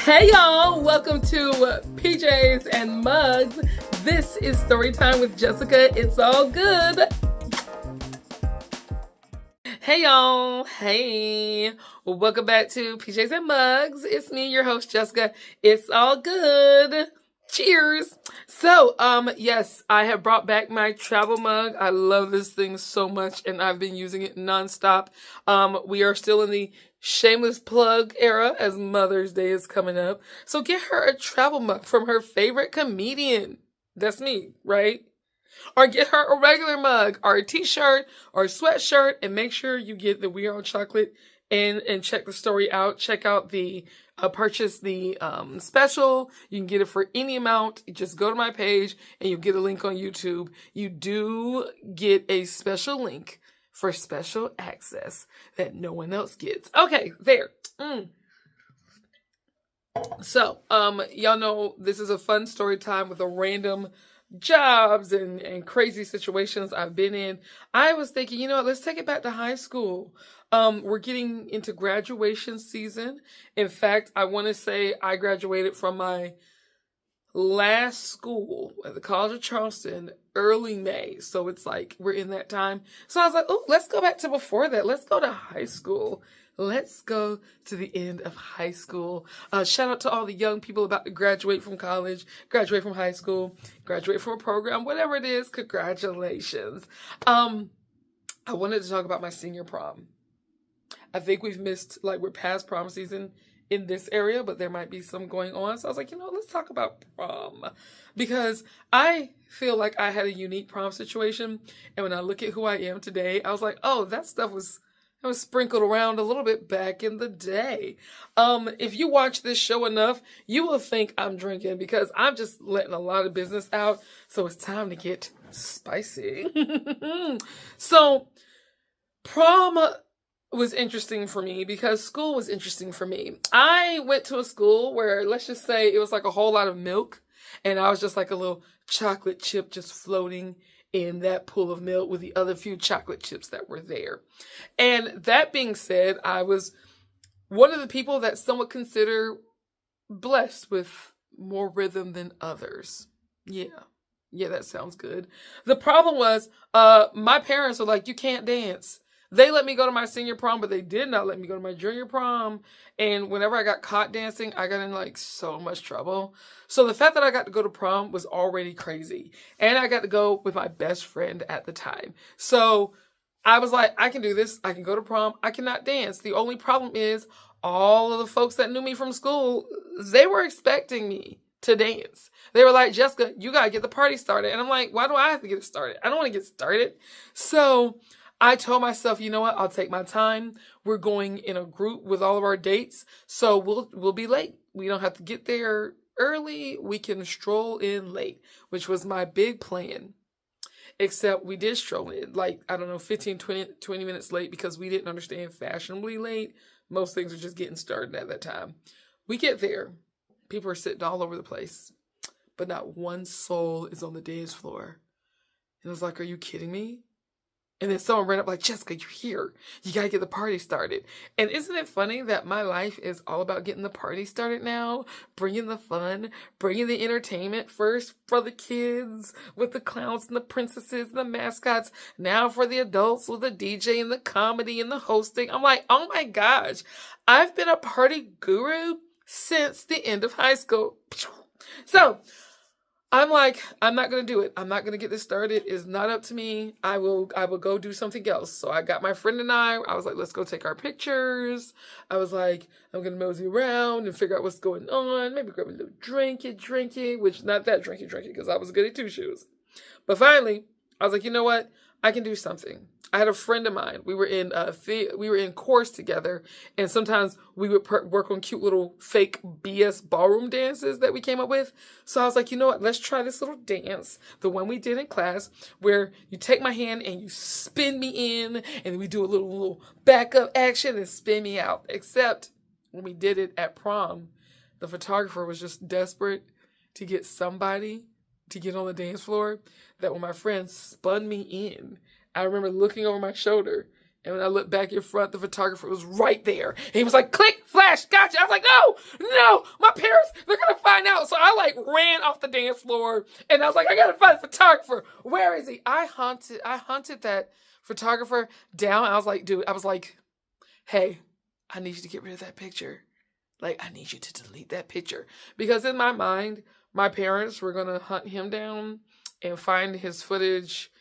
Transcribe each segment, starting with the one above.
Hey y'all, welcome to PJs and Mugs. This is story time with Jessica. It's all good. Hey y'all, hey. Welcome back to PJs and Mugs. It's me, your host Jessica. It's all good. Cheers. So, yes, I have brought back my travel mug. I love this thing so much and I've been using it nonstop. We are still in the shameless plug era as Mother's Day is coming up. So get her a travel mug from her favorite comedian. That's me, right? Or get her a regular mug or a t-shirt or a sweatshirt and make sure you get the We Are on Chocolate and check the story out. Check out the purchase the special. You can get it for any amount. You just go to my page and you'll get a link on YouTube. You do get a special link for special access that no one else gets. Okay, there. So, y'all know this is a fun story time with a random jobs and crazy situations I've been in. I was thinking, let's take it back to high school. We're getting into graduation season. In fact, I want to say I graduated from my last school at the College of Charleston early May. So it's like we're in that time. So I was like, oh, let's go back to before that. Let's go to high school. Let's go to the end of high school. Shout out to all the young people about to graduate from college, graduate from high school, graduate from a program, whatever it is. Congratulations. I wanted to talk about my senior prom. I think we're past prom season in this area, but there might be some going on. So I was like, let's talk about prom because I feel like I had a unique prom situation. And when I look at who I am today, I was like, oh, that stuff was sprinkled around a little bit back in the day. If you watch this show enough, you will think I'm drinking because I'm just letting a lot of business out. So it's time to get spicy. So prom was interesting for me because school was interesting for me. I went to a school where, let's just say, it was like a whole lot of milk. And I was just like a little chocolate chip just floating in that pool of milk with the other few chocolate chips that were there. And that being said, I was one of the people that some would consider blessed with more rhythm than others. Yeah, that sounds good. The problem was, my parents were like, you can't dance. They let me go to my senior prom, but they did not let me go to my junior prom. And whenever I got caught dancing, I got in like so much trouble. So the fact that I got to go to prom was already crazy. And I got to go with my best friend at the time. So I was like, I can do this. I can go to prom. I cannot dance. The only problem is all of the folks that knew me from school, they were expecting me to dance. They were like, Jessica, you got to get the party started. And I'm like, why do I have to get it started? I don't want to get started. So I told myself, you know what? I'll take my time. We're going in a group with all of our dates. So we'll be late. We don't have to get there early. We can stroll in late, which was my big plan. Except we did stroll in, 15, 20 minutes late because we didn't understand fashionably late. Most things were just getting started at that time. We get there. People are sitting all over the place. But not one soul is on the dance floor. And I was like, are you kidding me? And then someone ran up like, Jessica, you're here. You got to get the party started. And isn't it funny that my life is all about getting the party started now? Bringing the fun, bringing the entertainment first for the kids with the clowns and the princesses and the mascots. Now for the adults with the DJ and the comedy and the hosting. I'm like, oh my gosh, I've been a party guru since the end of high school. So I'm like, I'm not going to do it. I'm not going to get this started. It's not up to me. I will go do something else. So I got my friend and I was like, let's go take our pictures. I was like, I'm going to mosey around and figure out what's going on. Maybe grab a little drinky, which not that drinky because I was good at two shoes. But finally, I was like, you know what? I can do something. I had a friend of mine. We were in course together, and sometimes we would work on cute little fake BS ballroom dances that we came up with. So I was like, you know what? Let's try this little dance, the one we did in class, where you take my hand and you spin me in, and we do a little backup action and spin me out. Except when we did it at prom, the photographer was just desperate to get somebody to get on the dance floor that when my friend spun me in, I remember looking over my shoulder And when I looked back in front, the photographer was right there. He was like, click, flash, gotcha. I was like, no, my parents, they're going to find out. So I like ran off the dance floor and I was like, I got to find the photographer. Where is he? I hunted that photographer down. I was like, dude, hey, I need you to get rid of that picture. Like, I need you to delete that picture. Because in my mind, my parents were going to hunt him down and find his footage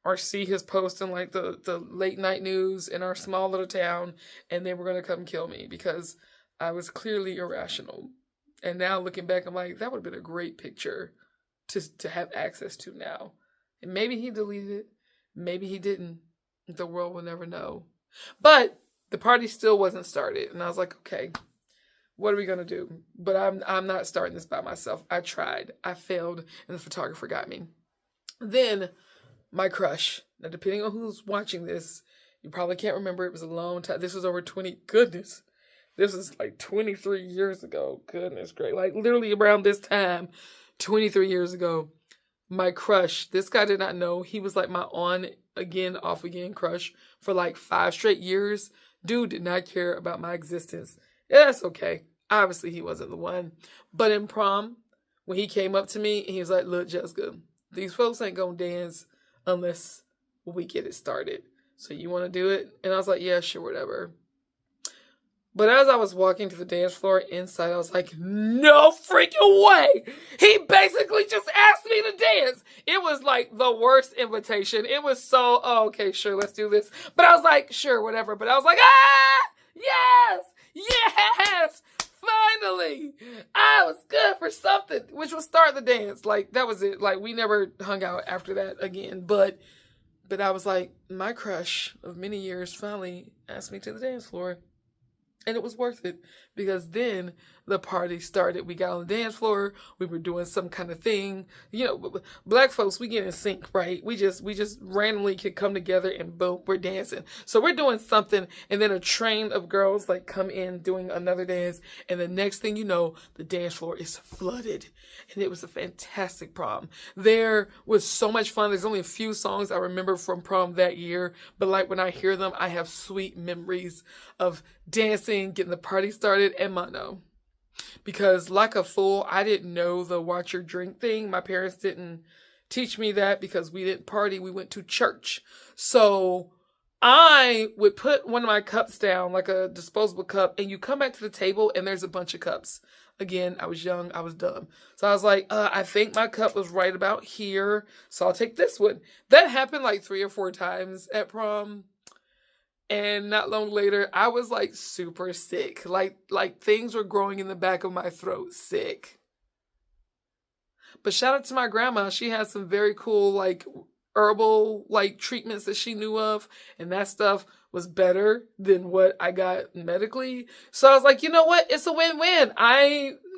or see his post in like the late night news in our small little town, and they were going to come kill me because I was clearly irrational. And now looking back, I'm like, that would have been a great picture to have access to now. And maybe he deleted it. Maybe he didn't. The world will never know. But the party still wasn't started. And I was like, okay, what are we going to do? But I'm not starting this by myself. I tried. I failed. And the photographer got me. Then my crush. Now, depending on who's watching this, you probably can't remember. It was a long time. This was over 20. Goodness. This is like 23 years ago. Goodness great. Like literally around this time, 23 years ago, my crush. This guy did not know. He was like my on again, off again crush for like 5 straight years. Dude did not care about my existence. Yeah, that's okay. Obviously, he wasn't the one. But in prom, when he came up to me, he was like, look, Jessica, these folks ain't gonna dance unless we get it started. So you want to do it? And I was like, yeah, sure, whatever. But as I was walking to the dance floor inside, I was like, no freaking way. He basically just asked me to dance. It was like the worst invitation. It was so, oh, okay, sure, let's do this. But I was like, sure, whatever. But I was like, yes, finally. I was good for something, which was start the dance. Like, that was it. Like, we never hung out after that again. But I was like, my crush of many years finally asked me to the dance floor. And it was worth it because then the party started. We got on the dance floor. We were doing some kind of thing. You know, black folks, we get in sync, right? We just randomly could come together and boom, we're dancing. So we're doing something. And then a train of girls like come in doing another dance. And the next thing you know, the dance floor is flooded. And it was a fantastic prom. There was so much fun. There's only a few songs I remember from prom that year. But like when I hear them, I have sweet memories of dancing, getting the party started, and mono. Because like a fool, I didn't know the watch your drink thing. My parents didn't teach me that because we didn't party. We went to church. So I would put one of my cups down, like a disposable cup, and you come back to the table and there's a bunch of cups. Again, I was young, I was dumb. So I was like, I think my cup was right about here, so I'll take this one. That happened like 3 or 4 times at prom. And not long later, I was like super sick. Like things were growing in the back of my throat, sick. But shout out to my grandma. She had some very cool like herbal like treatments that she knew of. And that stuff was better than what I got medically. So I was like, you know what? It's a win-win.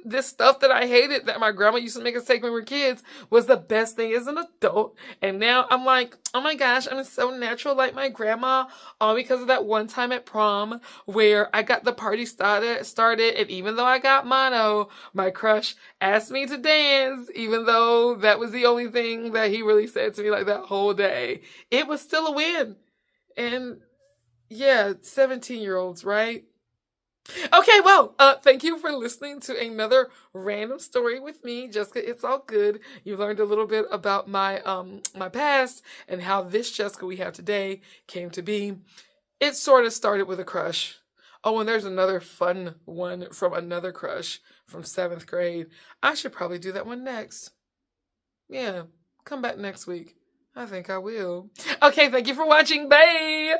This stuff that I hated that my grandma used to make us take when we were kids was the best thing as an adult. And now I'm like, oh my gosh, I'm so natural like my grandma, all because of that one time at prom where I got the party started. And even though I got mono, my crush asked me to dance, even though that was the only thing that he really said to me like that whole day. It was still a win. And yeah, 17-year-olds, right? Okay, well, thank you for listening to another random story with me, Jessica. It's all good. You learned a little bit about my my past and how this Jessica we have today came to be. It sort of started with a crush. Oh, and there's another fun one from another crush from 7th grade. I should probably do that one next. Yeah, come back next week. I think I will. Okay, thank you for watching. Bye!